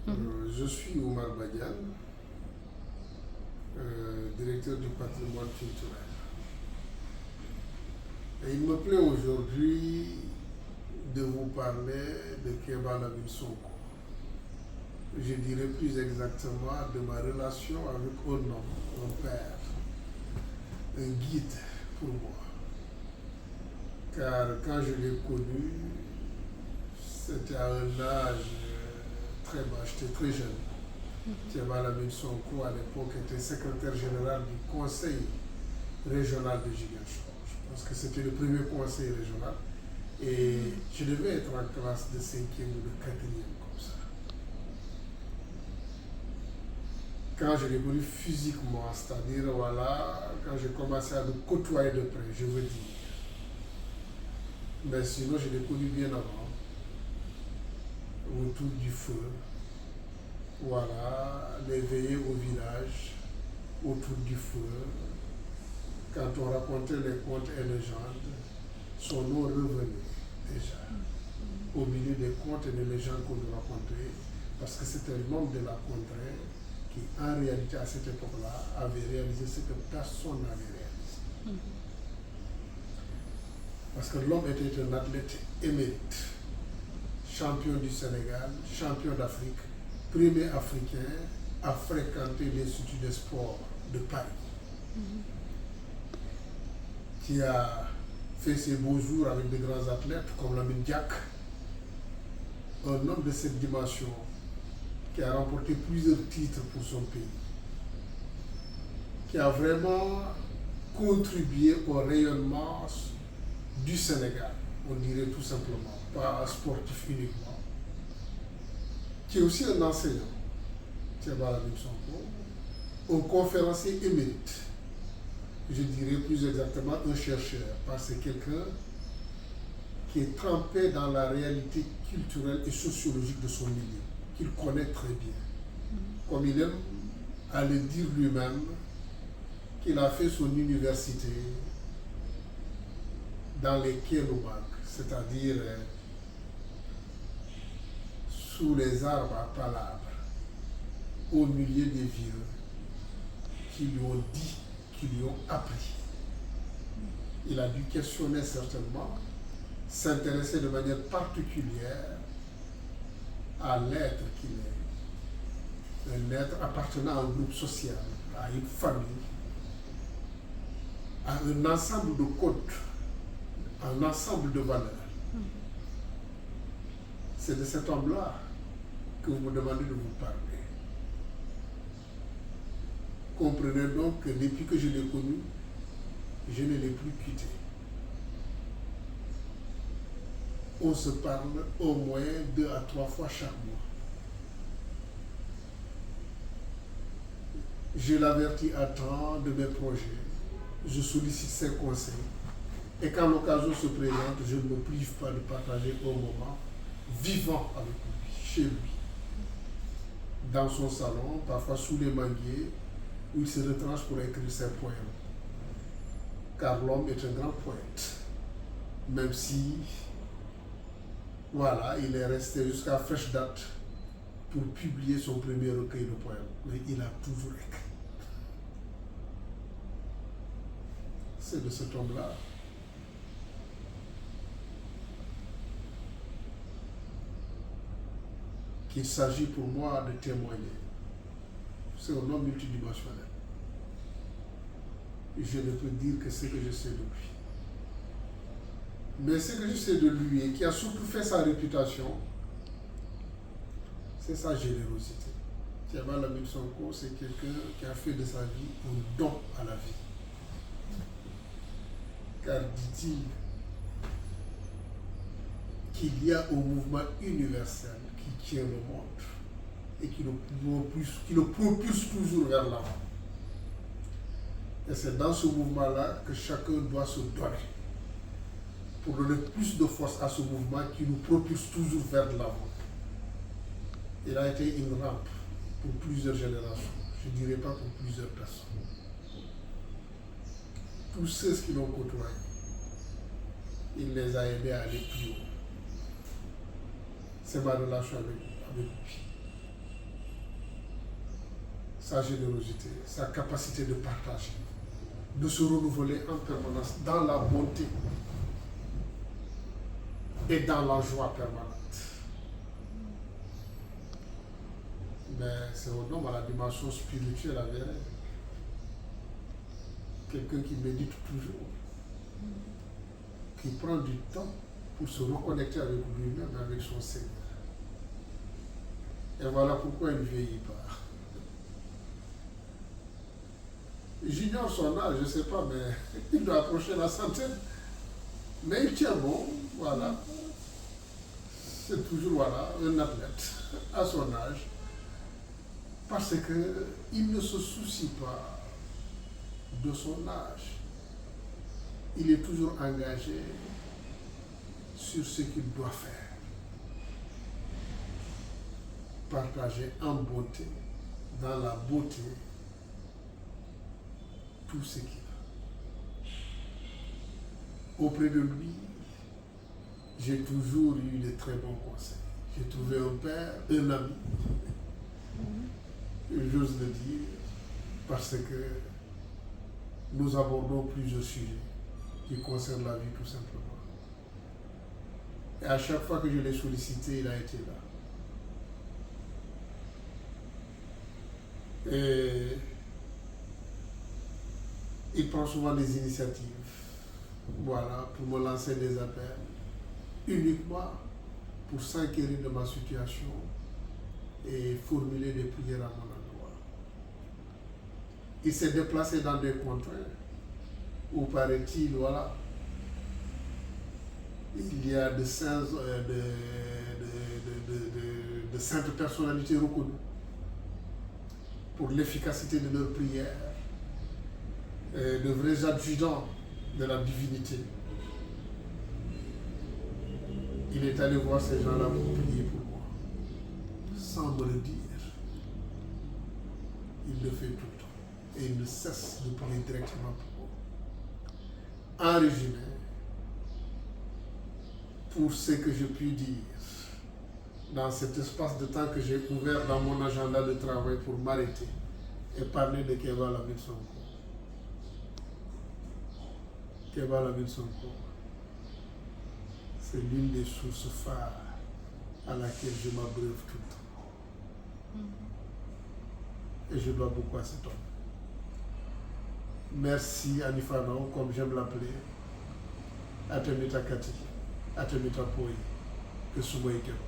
Je suis Oumar Badiane, directeur du patrimoine culturel. Et il me plaît aujourd'hui de vous parler de Kéba Lamine Sonko. Je dirais plus exactement de ma relation avec un homme, un père, un guide pour moi. Car quand je l'ai connu, c'était à un âge très bas, j'étais très jeune. Kéba Lamine Sonko, à l'époque, était secrétaire général du conseil régional de Ziguinchor. Je pense que c'était le premier conseil régional. Et je devais être en classe de 5e ou de 4e, comme ça. Quand je l'ai connu physiquement, c'est-à-dire, voilà, quand j'ai commencé à le côtoyer de près, je veux dire. Mais sinon, je l'ai connu bien avant, autour du feu. Voilà, les veillées au village, autour du feu. Quand on racontait les contes et légendes, son nom revenait déjà au milieu des contes et des légendes qu'on nous racontait, parce que c'était l'homme de la contrée qui, en réalité, à cette époque-là, avait réalisé ce que personne n'avait réalisé. Parce que l'homme était un athlète émérite, champion du Sénégal, champion d'Afrique, premier africain à fréquenter l'Institut des sports de Paris, qui a fait ses beaux jours avec de grands athlètes comme Lamine Diack, un homme de cette dimension qui a remporté plusieurs titres pour son pays, qui a vraiment contribué au rayonnement du Sénégal, on dirait tout simplement, pas un sportif uniquement, qui est aussi un enseignant, Kéba Lamine Sonko, un conférencier émérite, je dirais plus exactement un chercheur, parce que c'est quelqu'un qui est trempé dans la réalité culturelle et sociologique de son milieu, qu'il connaît très bien. Comme il aime à le dire lui-même, qu'il a fait son université dans les Kéloubac, c'est-à-dire sous les arbres à palabres, au milieu des vieux, qui lui ont dit, qui lui ont appris. Il a dû questionner certainement, s'intéresser de manière particulière à l'être qu'il est, un être appartenant à un groupe social, à une famille, à un ensemble de codes, un ensemble de valeurs. C'est de cet homme-là que vous me demandez de vous parler. Comprenez donc que depuis que je l'ai connu, je ne l'ai plus quitté. On se parle au moins 2 à 3 fois chaque mois. Je l'avertis à temps de mes projets, je sollicite ses conseils, et quand l'occasion se présente, je ne me prive pas de partager un moment vivant avec lui, chez lui, dans son salon, parfois sous les manguiers, où il se retranche pour écrire ses poèmes. Car l'homme est un grand poète, même si, voilà, il est resté jusqu'à fraîche date pour publier son premier recueil de poèmes. Mais il a toujours écrit. C'est de cet homme-là qu'il s'agit pour moi de témoigner. C'est un homme multidimensionnel. Je ne peux dire que ce que je sais de lui. Mais ce que je sais de lui et qui a surtout fait sa réputation, c'est sa générosité. Kéba Lamine Sonko, c'est quelqu'un qui a fait de sa vie un don à la vie. Car dit-il qu'il y a un mouvement universel qui tient le monde et qui le propulse toujours vers l'avant. Et c'est dans ce mouvement-là que chacun doit se donner pour donner plus de force à ce mouvement qui nous propulse toujours vers l'avant. Il a été une rampe pour plusieurs générations, je ne dirais pas pour plusieurs personnes. Tous ceux qui l'ont côtoyé, il les a aidés à aller plus haut. C'est ma relation avec lui. sa générosité, sa capacité de partager, de se renouveler en permanence dans la bonté et dans la joie permanente. Mais c'est un homme à la dimension spirituelle avérée. Quelqu'un qui médite toujours, qui prend du temps pour se reconnecter avec lui-même et avec son Seigneur. Et voilà pourquoi il ne vieillit pas. J'ignore son âge, je ne sais pas, mais il doit approcher la centaine. Mais il tient bon, voilà. C'est toujours, voilà, un athlète à son âge. Parce qu'il ne se soucie pas de son âge. Il est toujours engagé sur ce qu'il doit faire. Partager en beauté, dans la beauté, tout ce qu'il a. Auprès de lui, j'ai toujours eu de très bons conseils. J'ai trouvé un père, un ami, j'ose le dire, parce que nous abordons plusieurs sujets qui concernent la vie tout simplement. Et à chaque fois que je l'ai sollicité, il a été là. Et il prend souvent des initiatives, voilà, pour me lancer des appels, uniquement pour s'inquiéter de ma situation et formuler des prières à mon endroit. Il s'est déplacé dans des contrées où, paraît-il, voilà, il y a de saintes personnalités reconnues pour l'efficacité de leurs prières, de vrais adjudants de la divinité. Il est allé voir ces gens-là pour prier pour moi, sans me le dire. Il le fait tout le temps et il ne cesse de prier directement pour moi. En résumé, pour ce que je puis dire, dans cet espace de temps que j'ai ouvert dans mon agenda de travail pour m'arrêter et parler de Keba Lamine Sonko. Keba Lamine Sonko, c'est l'une des sources phares à laquelle je m'abreuve tout le temps. Et je dois beaucoup à cet homme. Merci Anifano, comme j'aime l'appeler, Atemita Kati, Atemita Poi, que Soumoï Keba.